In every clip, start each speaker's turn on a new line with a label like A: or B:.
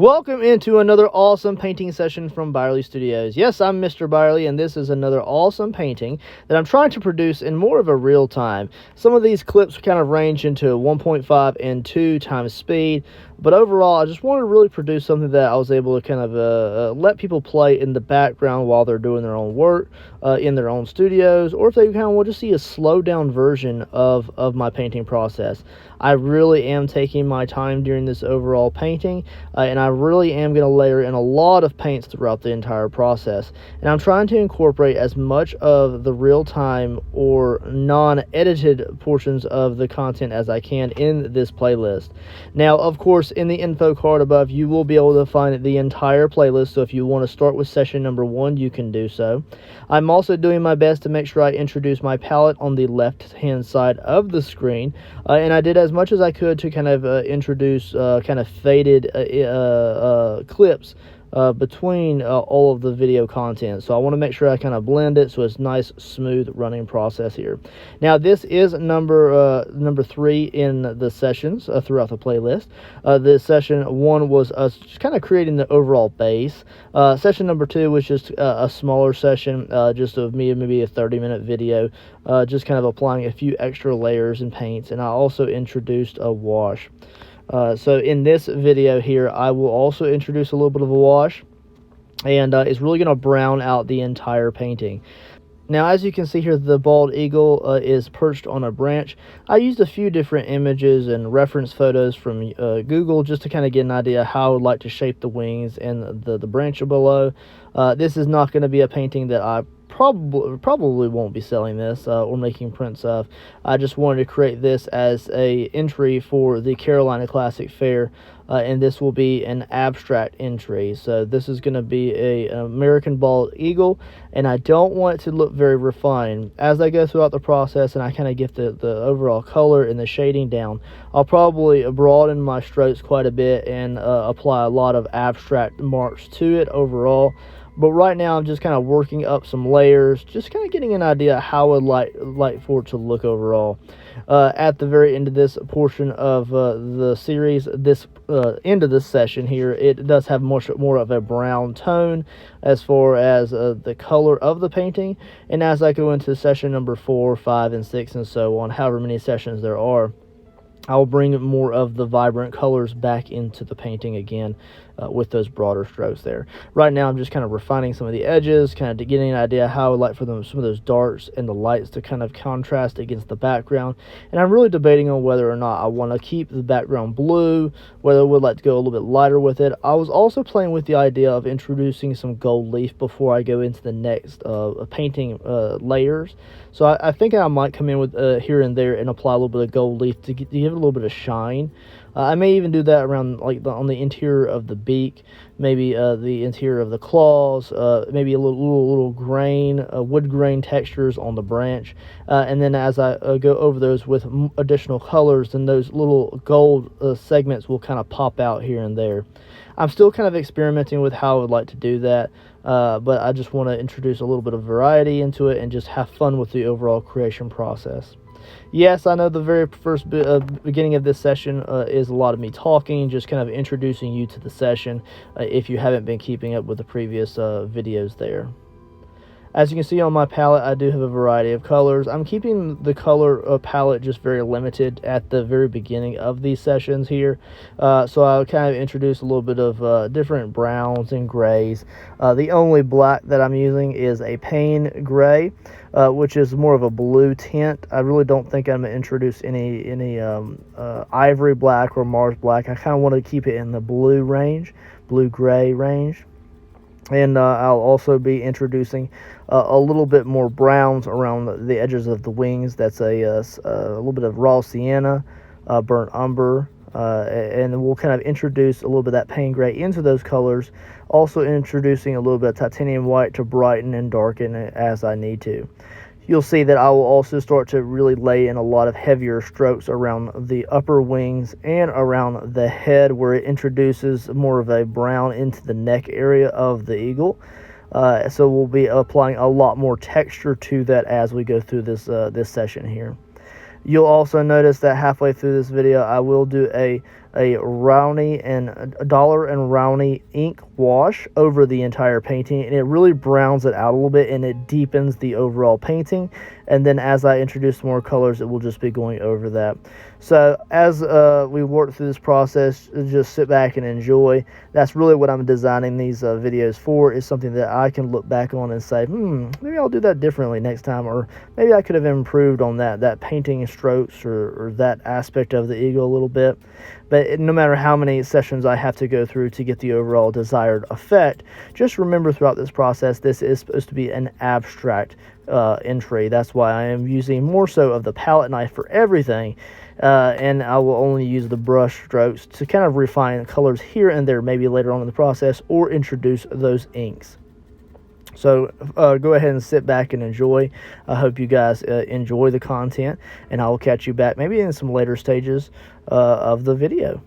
A: Welcome into another awesome painting session from Byerly Studios. Yes, I'm Mr. Byerly, and this is another awesome painting that I'm trying to produce in more of a real time. Some of these clips kind of range into 1.5 and 2 times speed, but overall, I just wanted to really produce something that I was able to kind of let people play in the background while they're doing their own work in their own studios, or if they kind of want to see a slowed down version of my painting process. I really am taking my time during this overall painting, and I really am going to layer in a lot of paints throughout the entire process. And I'm trying to incorporate as much of the real-time or non-edited portions of the content as I can in this playlist. Now, of course, in the info card above, you will be able to find the entire playlist, so if you want to start with session number 1, you can do so. I'm also doing my best to make sure I introduce my palette on the left-hand side of the screen, and I did as much as I could to kind of introduce kind of faded clips between all of the video content. So I want to make sure I kind of blend it so it's nice, smooth running process here. Now this is number 3 in the sessions throughout the playlist. This session 1 was us just kind of creating the overall base. Session number 2 was just a smaller session, just of me, maybe a 30-minute video, just kind of applying a few extra layers and paints, and I also introduced a wash. So in this video here, I will also introduce a little bit of a wash, and it's really going to brown out the entire painting. Now, as you can see here, the bald eagle is perched on a branch. I used a few different images and reference photos from Google just to kind of get an idea how I would like to shape the wings and the branch below. This is not going to be a painting that I probably won't be selling this or making prints of. I just wanted to create this as a entry for the Carolina Classic Fair, and this will be an abstract entry. So this is going to be an American bald eagle, and I don't want it to look very refined. As I go throughout the process and I kind of get the overall color and the shading down, I'll probably broaden my strokes quite a bit and apply a lot of abstract marks to it overall. But right now, I'm just kind of working up some layers, just kind of getting an idea how I would like for it to look overall. At the very end of this portion of the series, this end of this session here, it does have much more of a brown tone as far as the color of the painting. And as I go into session number 4, 5, and 6, and so on, however many sessions there are, I'll bring more of the vibrant colors back into the painting again with those broader strokes there. Right now, I'm just kind of refining some of the edges, kind of getting an idea how I would like for some of those darks and the lights to kind of contrast against the background. And I'm really debating on whether or not I want to keep the background blue, whether I would like to go a little bit lighter with it. I was also playing with the idea of introducing some gold leaf before I go into the next painting layers. So I think I might come in with here and there and apply a little bit of gold leaf to give it a little bit of shine. I may even do that around on the interior of the beak, maybe the interior of the claws, maybe a little grain, wood grain textures on the branch, and then as I go over those with additional colors, then those little gold segments will kind of pop out here and there. I'm still kind of experimenting with how I would like to do that, but I just want to introduce a little bit of variety into it and just have fun with the overall creation process. Yes, I know the very first beginning of this session is a lot of me talking, just kind of introducing you to the session if you haven't been keeping up with the previous videos there. As you can see on my palette, I do have a variety of colors. I'm keeping the color palette just very limited at the very beginning of these sessions here. So I'll kind of introduce a little bit of different browns and grays. The only black that I'm using is a Pain Gray, which is more of a blue tint. I really don't think I'm going to introduce any ivory black or Mars black. I kind of want to keep it in the blue-gray range. And I'll also be introducing a little bit more browns around the edges of the wings. That's a little bit of raw sienna, burnt umber, and we'll kind of introduce a little bit of that Pain Gray into those colors, also introducing a little bit of titanium white to brighten and darken it as I need to. You'll see that I will also start to really lay in a lot of heavier strokes around the upper wings and around the head, where it introduces more of a brown into the neck area of the eagle. So we'll be applying a lot more texture to that as we go through this session here. You'll also notice that halfway through this video, I will do a a Rowney and a Dollar and Rowney ink wash over the entire painting, and it really browns it out a little bit and it deepens the overall painting. And then as I introduce more colors, it will just be going over that. So as we work through this process, just sit back and enjoy. That's really what I'm designing these videos for, is something that I can look back on and say, maybe I'll do that differently next time, or maybe I could have improved on that painting strokes or that aspect of the eagle a little bit. But no matter how many sessions I have to go through to get the overall desired effect, just remember throughout this process, this is supposed to be an abstract entry. That's why I am using more so of the palette knife for everything, and I will only use the brush strokes to kind of refine colors here and there, maybe later on in the process, or introduce those inks. So go ahead and sit back and enjoy. I hope you guys enjoy the content, and I will catch you back maybe in some later stages of the video.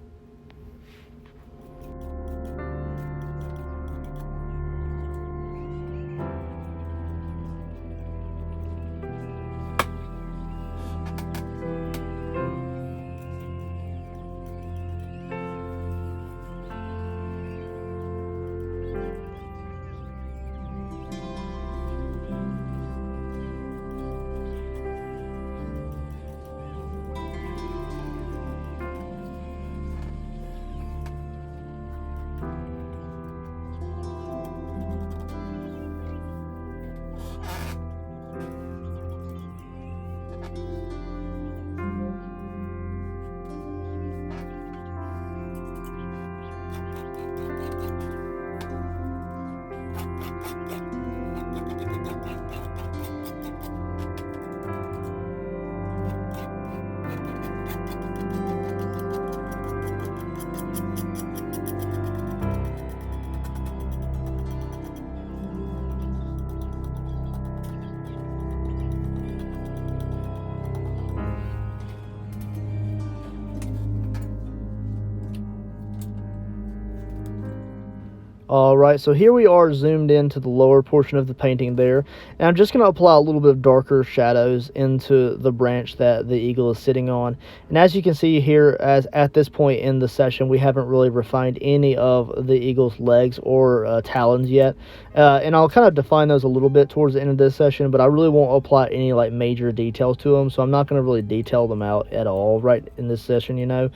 A: Alright, so here we are zoomed into the lower portion of the painting there, and I'm just going to apply a little bit of darker shadows into the branch that the eagle is sitting on. And as you can see here, as at this point in the session, we haven't really refined any of the eagle's legs or talons yet, and I'll kind of define those a little bit towards the end of this session, but I really won't apply any like major details to them, so I'm not going to really detail them out at all right in this session, you know.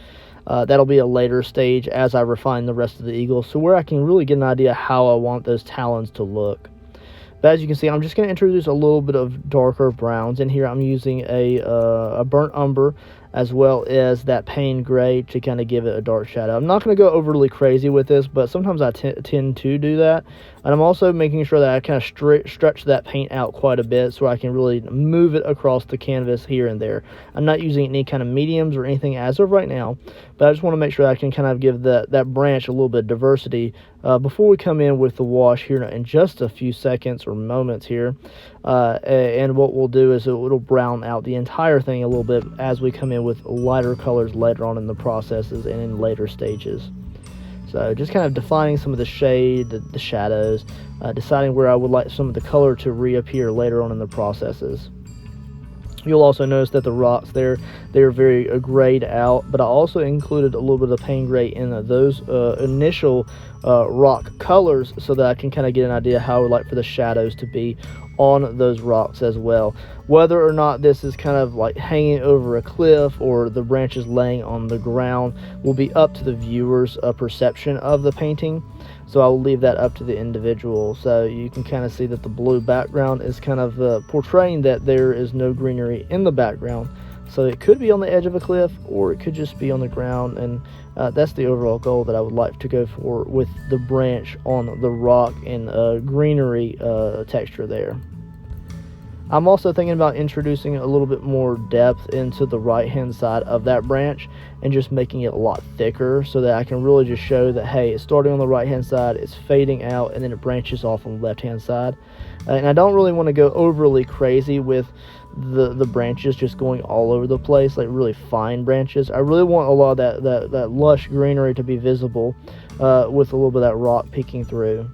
A: That'll be a later stage as I refine the rest of the eagle, so where I can really get an idea how I want those talons to look. But as you can see, I'm just going to introduce a little bit of darker browns. In here I'm using a burnt umber as well as that pain gray to kind of give it a dark shadow. I'm not going to go overly crazy with this, but sometimes I tend to do that. And I'm also making sure that I kind of stretch that paint out quite a bit so I can really move it across the canvas here and there. I'm not using any kind of mediums or anything as of right now, but I just want to make sure I can kind of give that branch a little bit of diversity before we come in with the wash here in just a few seconds or moments here. And what we'll do is it'll brown out the entire thing a little bit as we come in with lighter colors later on in the processes and in later stages. So just kind of defining some of the shade, the shadows, deciding where I would like some of the color to reappear later on in the processes. You'll also notice that the rocks they're very grayed out, but I also included a little bit of pain gray in those initial rock colors so that I can kind of get an idea how I would like for the shadows to be on those rocks as well. Whether or not this is kind of like hanging over a cliff or the branches laying on the ground will be up to the viewer's perception of the painting. So I will leave that up to the individual. So you can kind of see that the blue background is kind of portraying that there is no greenery in the background. So it could be on the edge of a cliff or it could just be on the ground, and that's the overall goal that I would like to go for with the branch on the rock and greenery texture there. I'm also thinking about introducing a little bit more depth into the right hand side of that branch and just making it a lot thicker so that I can really just show that, hey, it's starting on the right hand side, it's fading out, and then it branches off on the left hand side. And I don't really want to go overly crazy with the branches just going all over the place, like really fine branches. I really want a lot of that lush greenery to be visible with a little bit of that rock peeking through.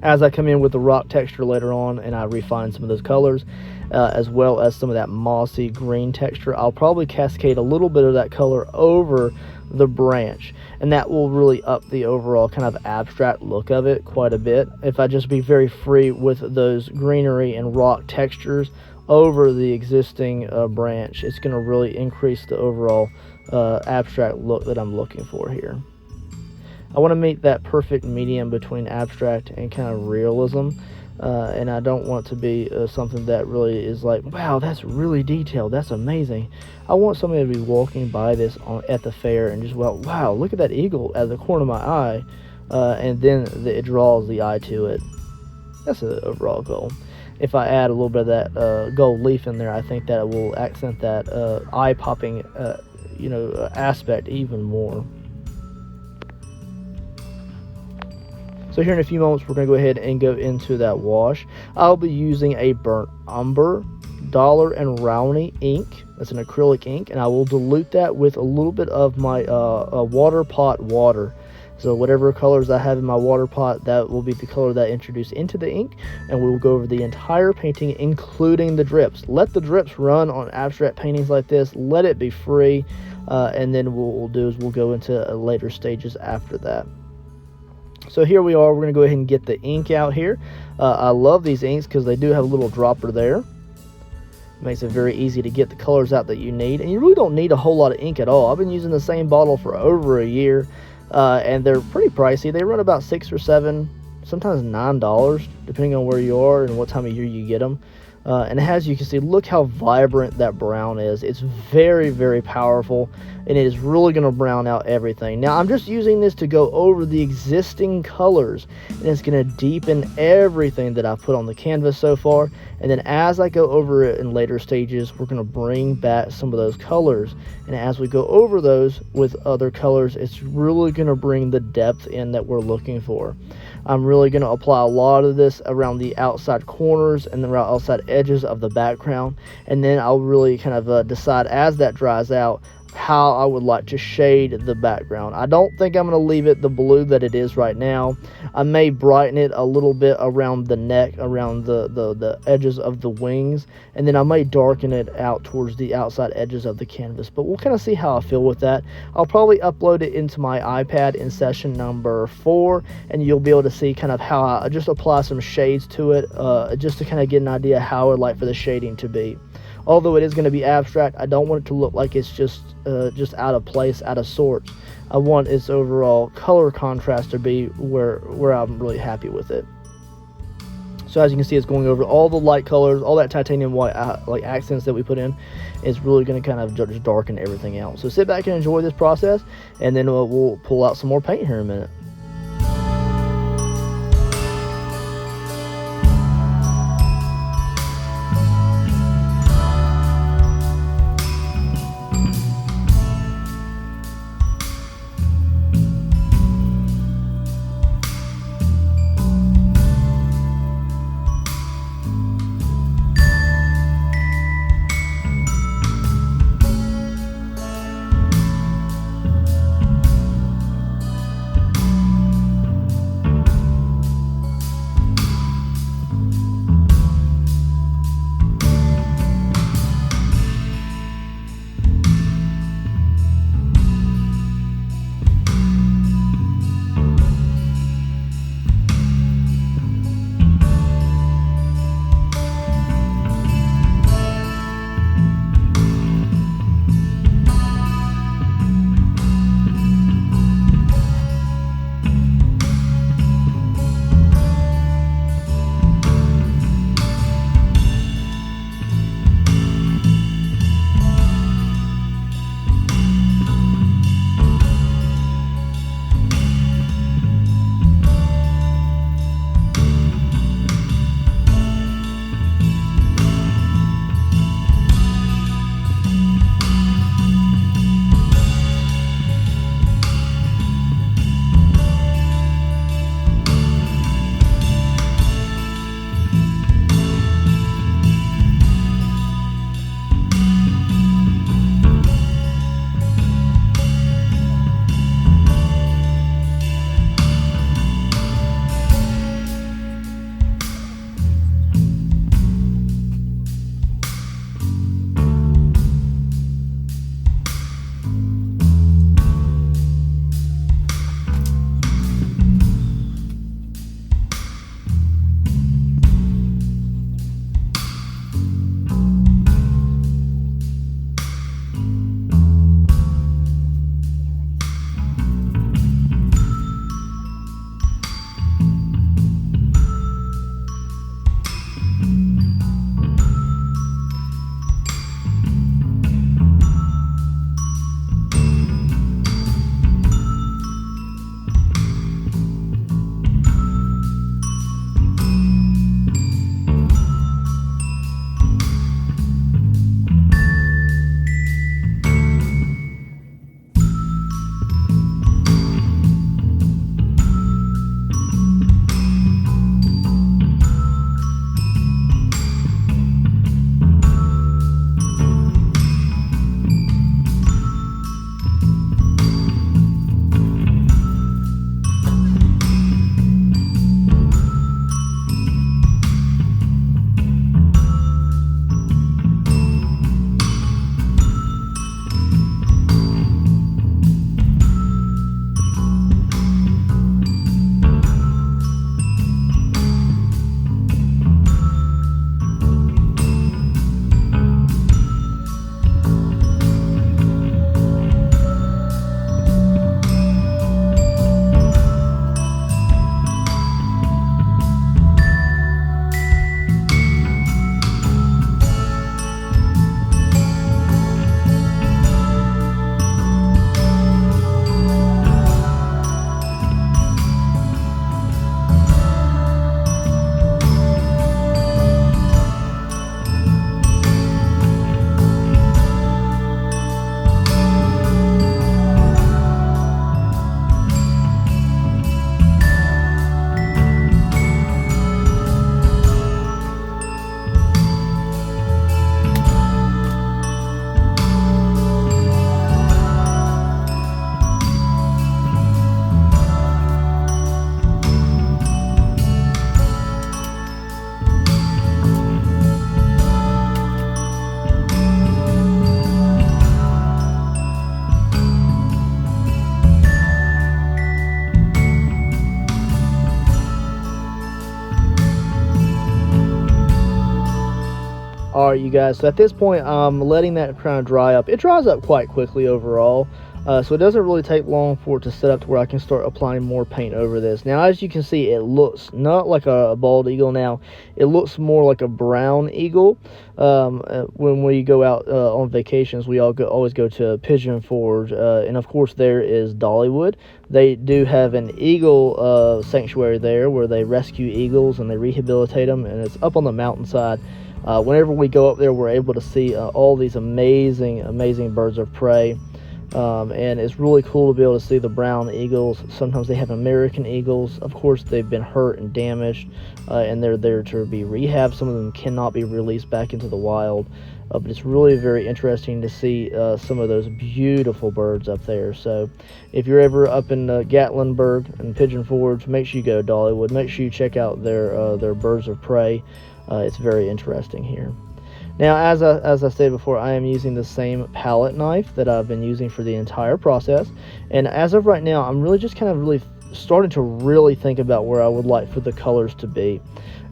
A: As I come in with the rock texture later on and I refine some of those colors, as well as some of that mossy green texture, I'll probably cascade a little bit of that color over the branch, and that will really up the overall kind of abstract look of it quite a bit. If I just be very free with those greenery and rock textures over the existing branch, it's going to really increase the overall abstract look that I'm looking for here. I want to meet that perfect medium between abstract and kind of realism, and I don't want to be something that really is like, wow, that's really detailed, that's amazing. I want somebody to be walking by this at the fair and just, well, wow, look at that eagle at the corner of my eye, and then it draws the eye to it. That's the overall goal. If I add a little bit of that gold leaf in there, I think that it will accent that eye-popping aspect even more. So here in a few moments, we're going to go ahead and go into that wash. I'll be using a burnt umber Dollar and Rowney ink. That's an acrylic ink, and I will dilute that with a little bit of my water pot water. So whatever colors I have in my water pot, that will be the color that I introduce into the ink, and we will go over the entire painting, including the drips. Let the drips run on abstract paintings like this. Let it be free, and then what we'll do is we'll go into later stages after that. So here we are. We're going to go ahead and get the ink out here. I love these inks because they do have a little dropper there. Makes it very easy to get the colors out that you need, and you really don't need a whole lot of ink at all. I've been using the same bottle for over a year, and they're pretty pricey. They run about $6 or $7, sometimes $9, depending on where you are and what time of year you get them. And as you can see, look how vibrant that brown is. It's very, very powerful, and it is really going to brown out everything. Now, I'm just using this to go over the existing colors, and it's going to deepen everything that I've put on the canvas so far. And then as I go over it in later stages, we're going to bring back some of those colors. And as we go over those with other colors, it's really going to bring the depth in that we're looking for. I'm really going to apply a lot of this around the outside corners and the outside edges of the background, and then I'll really kind of decide as that dries out how I would like to shade the background. I don't think I'm going to leave it the blue that it is right now. I may brighten it a little bit around the neck, around the edges of the wings, and then I may darken it out towards the outside edges of the canvas, but we'll kind of see how I feel with that. I'll probably upload it into my iPad in session number 4, and you'll be able to see kind of how I just apply some shades to it, just to kind of get an idea how I would like for the shading to be. Although it is going to be abstract, I don't want it to look like it's just out of place, out of sorts. I want its overall color contrast to be where I'm really happy with it. So as you can see, it's going over all the light colors, all that titanium white like accents that we put in. It's really going to kind of just darken everything out. So sit back and enjoy this process, and then we'll pull out some more paint here in a minute. All right, you guys, so at this point I'm letting that kind of dry up. It dries up quite quickly overall, so it doesn't really take long for it to set up to where I can start applying more paint over this. Now, as you can see, it looks not like a bald eagle now. It looks more like a brown eagle. When we go out on vacations, we always go to Pigeon Forge, and of course there is Dollywood. They do have an eagle sanctuary there where they rescue eagles and they rehabilitate them, and it's up on the mountainside. Whenever we go up there, we're able to see all these amazing birds of prey, and it's really cool to be able to see the brown eagles. Sometimes they have American eagles. Of course, they've been hurt and damaged, and they're there to be rehabbed. Some of them cannot be released back into the wild, but it's really very interesting to see some of those beautiful birds up there. So if you're ever up in Gatlinburg and Pigeon Forge, make sure you go to Dollywood. Make sure you check out their birds of prey. It's very interesting here. Now, as I said before, I am using the same palette knife that I've been using for the entire process, and as of right now, I'm really just kind of really starting to really think about where I would like for the colors to be.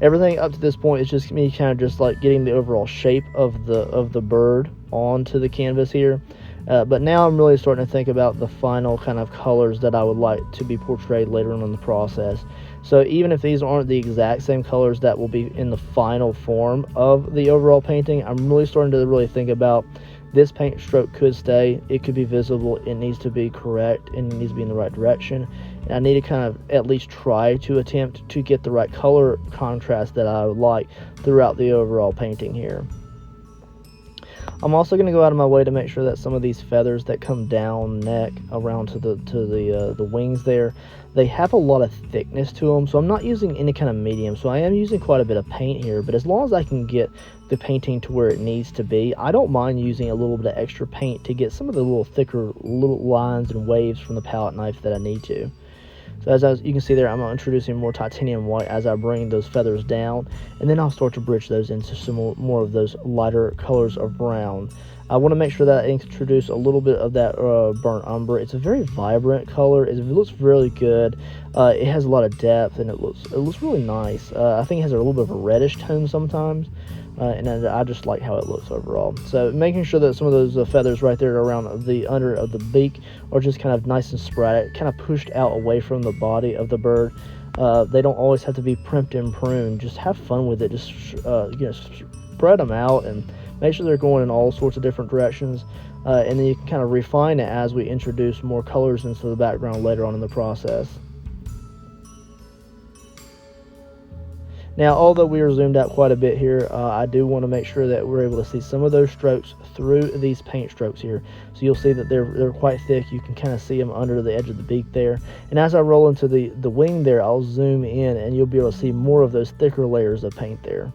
A: Everything up to this point is just me kind of just like getting the overall shape of the bird onto the canvas here. But now I'm really starting to think about the final kind of colors that I would like to be portrayed later on in the process. So even if these aren't the exact same colors that will be in the final form of the overall painting, I'm really starting to really think about this paint stroke could stay, it could be visible, it needs to be correct, and it needs to be in the right direction. And I need to kind of at least try to attempt to get the right color contrast that I would like throughout the overall painting here. I'm also going to go out of my way to make sure that some of these feathers that come down neck around to the wings there, they have a lot of thickness to them. So I'm not using any kind of medium. So I am using quite a bit of paint here, but as long as I can get the painting to where it needs to be, I don't mind using a little bit of extra paint to get some of the little thicker little lines and waves from the palette knife that I need to. So as you can see there, I'm introducing more titanium white as I bring those feathers down, and then I'll start to bridge those into some more of those lighter colors of brown. I want to make sure that I introduce a little bit of that burnt umber. It's a very vibrant color. It looks really good. It has a lot of depth, and it looks really nice. I think it has a little bit of a reddish tone sometimes. And I just like how it looks overall. So making sure that some of those feathers right there around the under of the beak are just kind of nice and sporadic, kind of pushed out away from the body of the bird. They don't always have to be primped and pruned. Just have fun with it. Just spread them out and make sure they're going in all sorts of different directions. And then you can kind of refine it as we introduce more colors into the background later on in the process. Now, although we are zoomed out quite a bit here, I do want to make sure that we're able to see some of those strokes through these paint strokes here. So you'll see that they're quite thick. You can kind of see them under the edge of the beak there. And as I roll into the wing there, I'll zoom in and you'll be able to see more of those thicker layers of paint there.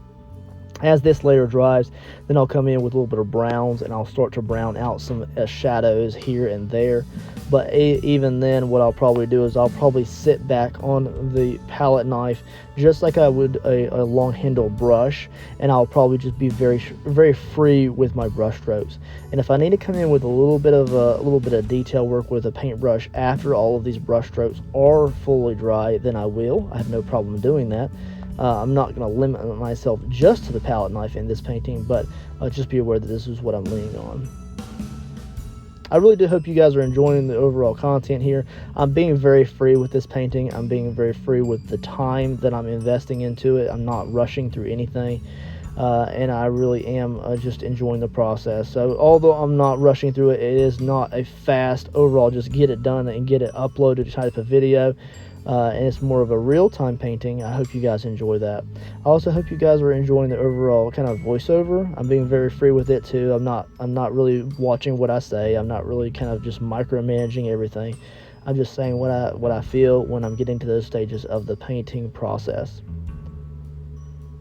A: As this layer dries, then I'll come in with a little bit of browns and I'll start to brown out some shadows here and there. But even then, what I'll probably do is I'll probably sit back on the palette knife just like I would a long handle brush, and I'll probably just be very free with my brush strokes. And if I need to come in with a little bit of detail work with a paintbrush after all of these brush strokes are fully dry, then I will. I have no problem doing that. I'm not going to limit myself just to the palette knife in this painting, but just be aware that this is what I'm leaning on. I really do hope you guys are enjoying the overall content here. I'm being very free with this painting. I'm being very free with the time that I'm investing into it. I'm not rushing through anything, and I really am just enjoying the process. So although I'm not rushing through it, it is not a fast overall just get it done and get it uploaded type of video. And it's more of a real-time painting. I hope you guys enjoy that. I also hope you guys are enjoying the overall kind of voiceover. I'm being very free with it too. I'm not really watching what I say. I'm not really kind of just micromanaging everything. I'm just saying what I feel when I'm getting to those stages of the painting process.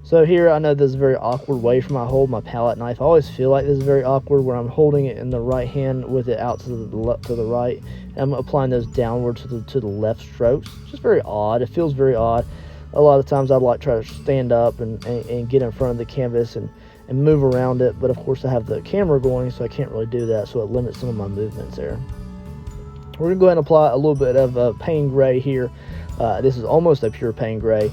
A: So here, I know this is a very awkward way from I hold my palette knife. I always feel like this is very awkward where I'm holding it in the right hand with it out to the right. And I'm applying those downward to the left strokes. It's just very odd. It feels very odd. A lot of times I'd like to try to stand up and get in front of the canvas and move around it. But of course I have the camera going, so I can't really do that. So it limits some of my movements there. We're going to go ahead and apply a little bit of pain gray here. This is almost a pure pain gray.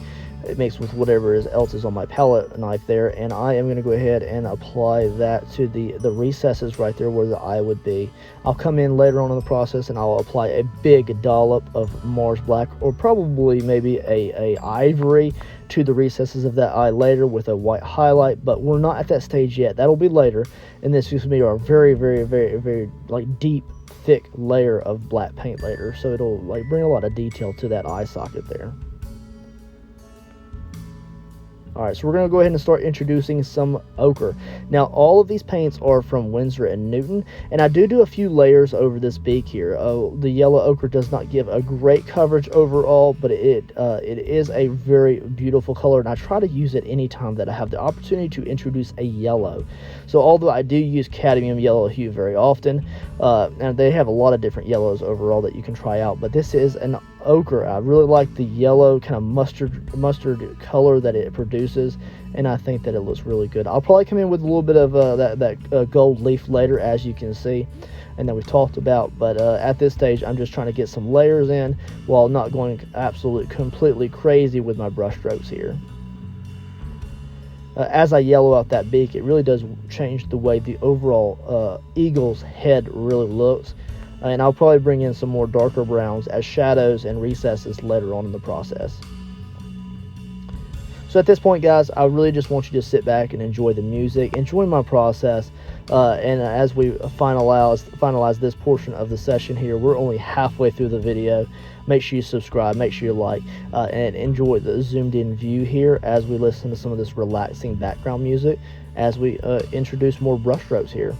A: mixed with whatever else is on my palette knife there, and I am going to go ahead and apply that to the recesses right there where the eye would be. I'll come in later on in the process and I'll apply a big dollop of Mars Black, or probably maybe a ivory, to the recesses of that eye later with a white highlight, but we're not at that stage yet. That'll be later, and this is going to be our very like deep, thick layer of black paint later, so it'll like bring a lot of detail to that eye socket there. Alright, so we're going to go ahead and start introducing some ochre. Now, all of these paints are from Winsor & Newton, and I do a few layers over this beak here. The yellow ochre does not give a great coverage overall, but it is a very beautiful color, and I try to use it anytime that I have the opportunity to introduce a yellow. So although I do use cadmium yellow hue very often, and they have a lot of different yellows overall that you can try out, but this is an ochre. I really like the yellow kind of mustard color that it produces, and I think that it looks really good. I'll probably come in with a little bit of that gold leaf later, as you can see, and that we've talked about, but at this stage I'm just trying to get some layers in while not going completely crazy with my brush strokes here. As I yellow out that beak, it really does change the way the overall eagle's head really looks. And I'll probably bring in some more darker browns as shadows and recesses later on in the process. So at this point, guys, I really just want you to sit back and enjoy the music, enjoy my process, and as we finalize this portion of the session here, we're only halfway through the video. Make sure you subscribe, make sure you like, and enjoy the zoomed in view here as we listen to some of this relaxing background music as we introduce more brush strokes here.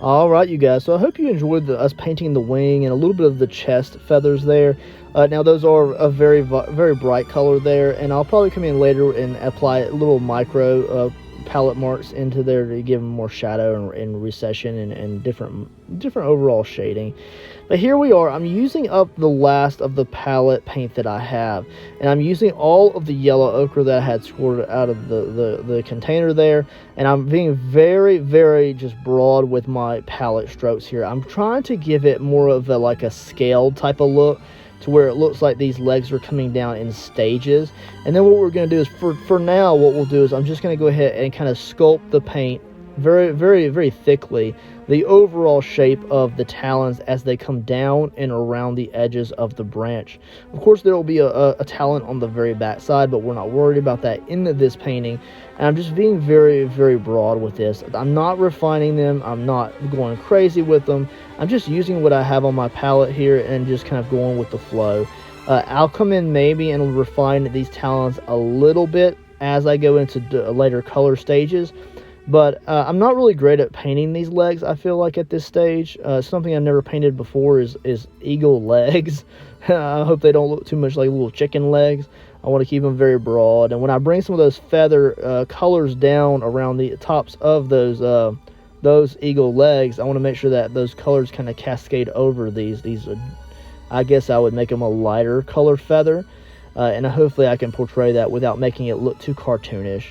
A: All right, you guys. So I hope you enjoyed us painting the wing and a little bit of the chest feathers there. Now those are a very bright color there, and I'll probably come in later and apply little micro palette marks into there to give them more shadow and recession and different overall shading. But here we are. I'm using up the last of the palette paint that I have, and I'm using all of the yellow ochre that I had squirted out of the container there, and I'm being very just broad with my palette strokes here. I'm trying to give it more of a like a scaled type of look, to where it looks like these legs are coming down in stages. And then what we're going to do is, for now, what we'll do is I'm just going to go ahead and kind of sculpt the paint very thickly, the overall shape of the talons as they come down and around the edges of the branch. Of course, there will be a talon on the very back side, but we're not worried about that in this painting. And I'm just being very broad with this. I'm not refining them. I'm not going crazy with them. I'm just using what I have on my palette here and just kind of going with the flow. I'll come in maybe and refine these talons a little bit as I go into later color stages. But I'm not really great at painting these legs, I feel like, at this stage. Something I've never painted before is eagle legs. I hope they don't look too much like little chicken legs. I want to keep them very broad. And when I bring some of those feather colors down around the tops of those eagle legs, I want to make sure that those colors kind of cascade over these. I guess I would make them a lighter color feather. And hopefully I can portray that without making it look too cartoonish.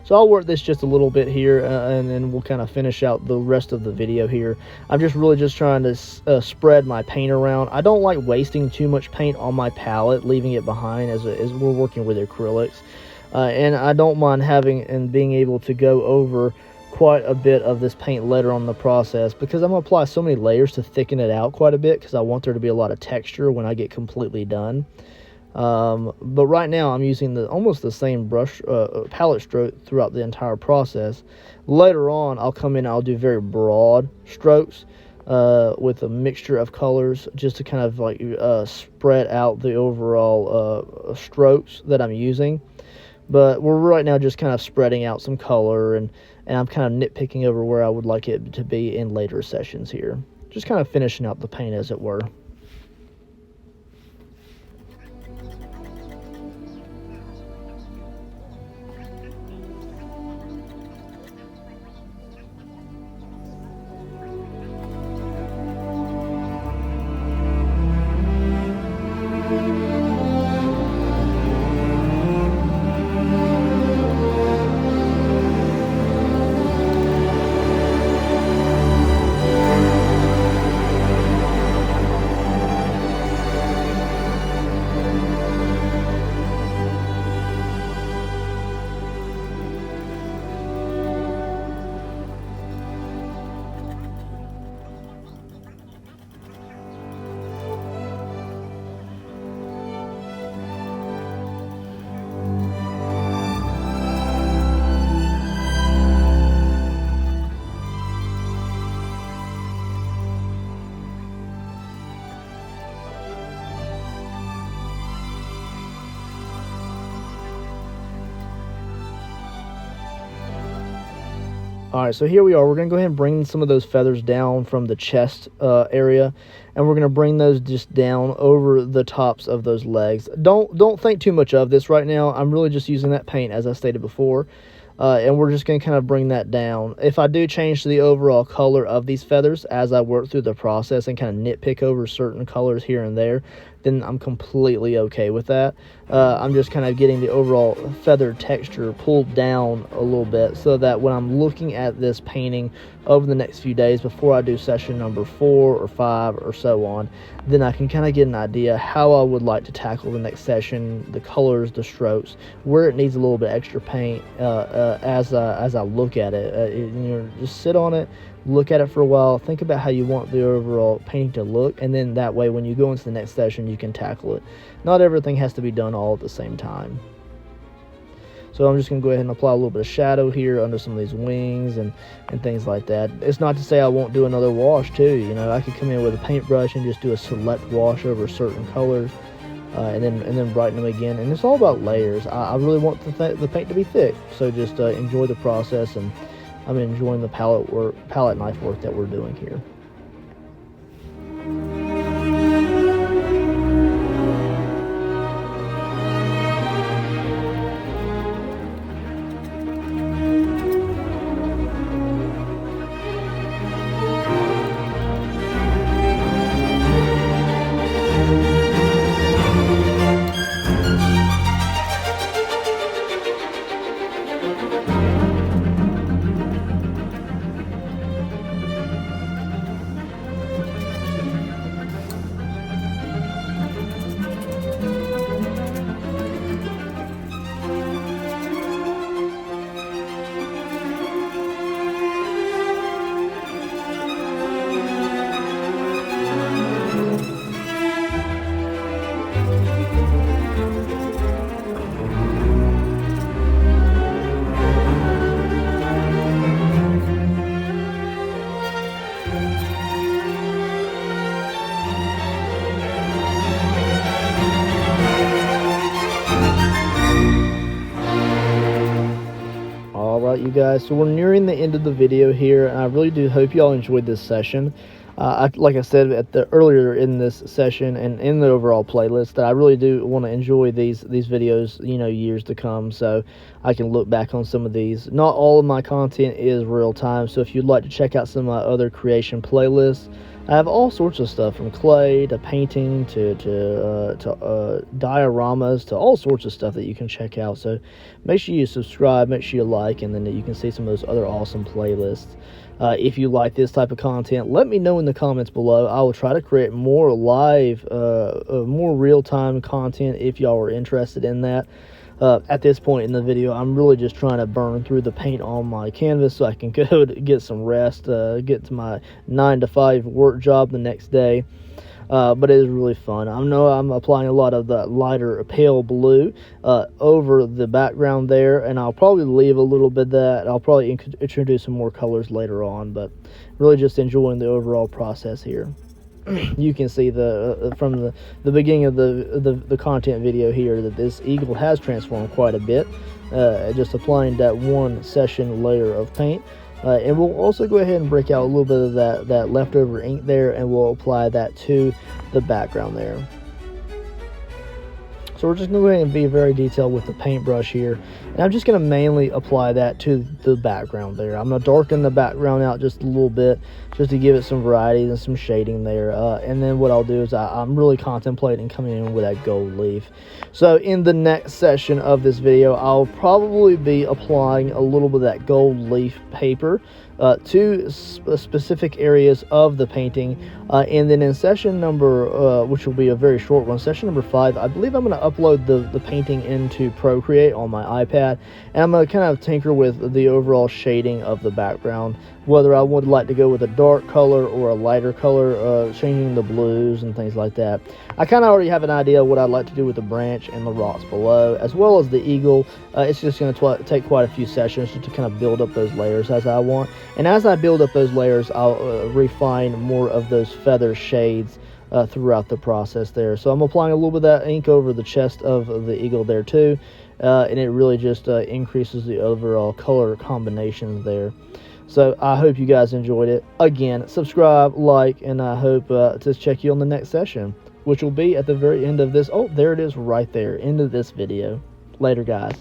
A: So I'll work this just a little bit here, and then we'll kind of finish out the rest of the video here. I'm just really trying to spread my paint around. I don't like wasting too much paint on my palette, leaving it behind as we're working with acrylics. And I don't mind having and being able to go over quite a bit of this paint later on in the process, because I'm going to apply so many layers to thicken it out quite a bit, because I want there to be a lot of texture when I get completely done. But right now I'm using almost the same brush palette stroke throughout the entire process. Later on I'll come in and I'll do very broad strokes with a mixture of colors, just to kind of like spread out the overall strokes that I'm using. But we're right now just kind of spreading out some color, and I'm kind of nitpicking over where I would like it to be in later sessions here. Just kind of finishing out the paint, as it were. Alright, so here we are. We're going to go ahead and bring some of those feathers down from the chest area, and we're going to bring those just down over the tops of those legs. Don't think too much of this right now. I'm really just using that paint, as I stated before, and we're just going to kind of bring that down. If I do change the overall color of these feathers as I work through the process and kind of nitpick over certain colors here and there, then I'm completely okay with that. I'm just kind of getting the overall feather texture pulled down a little bit, so that when I'm looking at this painting over the next few days before I do session number 4 or 5 or so on, then I can kind of get an idea how I would like to tackle the next session, the colors, the strokes, where it needs a little bit extra paint as I look at it. Just sit on it, look at it for a while, think about how you want the overall painting to look, and then that way when you go into the next session you can tackle it. Not everything has to be done all at the same time. So I'm just going to go ahead and apply a little bit of shadow here under some of these wings and things like that. It's not to say I won't do another wash too. I could come in with a paintbrush and just do a select wash over certain colors, and then brighten them again. And it's all about layers. I really want the paint to be thick, so just enjoy the process and I'm enjoying the palette knife work that we're doing here. Alright, you guys, so we're nearing the end of the video here, and I really do hope y'all enjoyed this session. Like I said earlier in this session and in the overall playlist, that I really do want to enjoy these videos, years to come, so I can look back on some of these. Not all of my content is real time, so if you'd like to check out some of my other creation playlists, I have all sorts of stuff, from clay to painting to dioramas to all sorts of stuff that you can check out. So make sure you subscribe, make sure you like, and then you can see some of those other awesome playlists. If you like this type of content, let me know in the comments below. I will try to create more live, more real-time content if y'all are interested in that. At this point in the video, I'm really just trying to burn through the paint on my canvas so I can go to get some rest, get to my 9 to 5 work job the next day. But it is really fun. I know I'm applying a lot of the lighter pale blue over the background there, and I'll probably leave a little bit of that. I'll probably introduce some more colors later on, but really just enjoying the overall process here. You can see from the beginning of the content video here that this eagle has transformed quite a bit, just applying that one session layer of paint. And we'll also go ahead and break out a little bit of that leftover ink there, and we'll apply that to the background there. So we're just going to go ahead and be very detailed with the paintbrush here, and I'm just going to mainly apply that to the background there. I'm going to darken the background out just a little bit, just to give it some variety and some shading there. And then what I'll do is I'm really contemplating coming in with that gold leaf. So in the next session of this video, I'll probably be applying a little bit of that gold leaf paper to specific areas of the painting, and then in session number, which will be a very short one, session number 5, I believe I'm going to upload the painting into Procreate on my iPad, and I'm going to kind of tinker with the overall shading of the background, whether I would like to go with a dark color or a lighter color, changing the blues and things like that. I kind of already have an idea of what I'd like to do with the branch and the rocks below, as well as the eagle. It's just going to take quite a few sessions just to kind of build up those layers as I want. And as I build up those layers, I'll refine more of those feather shades throughout the process there. So I'm applying a little bit of that ink over the chest of the eagle there too, and it really just increases the overall color combinations there. So I hope you guys enjoyed it. Again, subscribe, like, and I hope to check you on the next session, which will be at the very end of this. Oh, there it is right there, end of this video. Later, guys.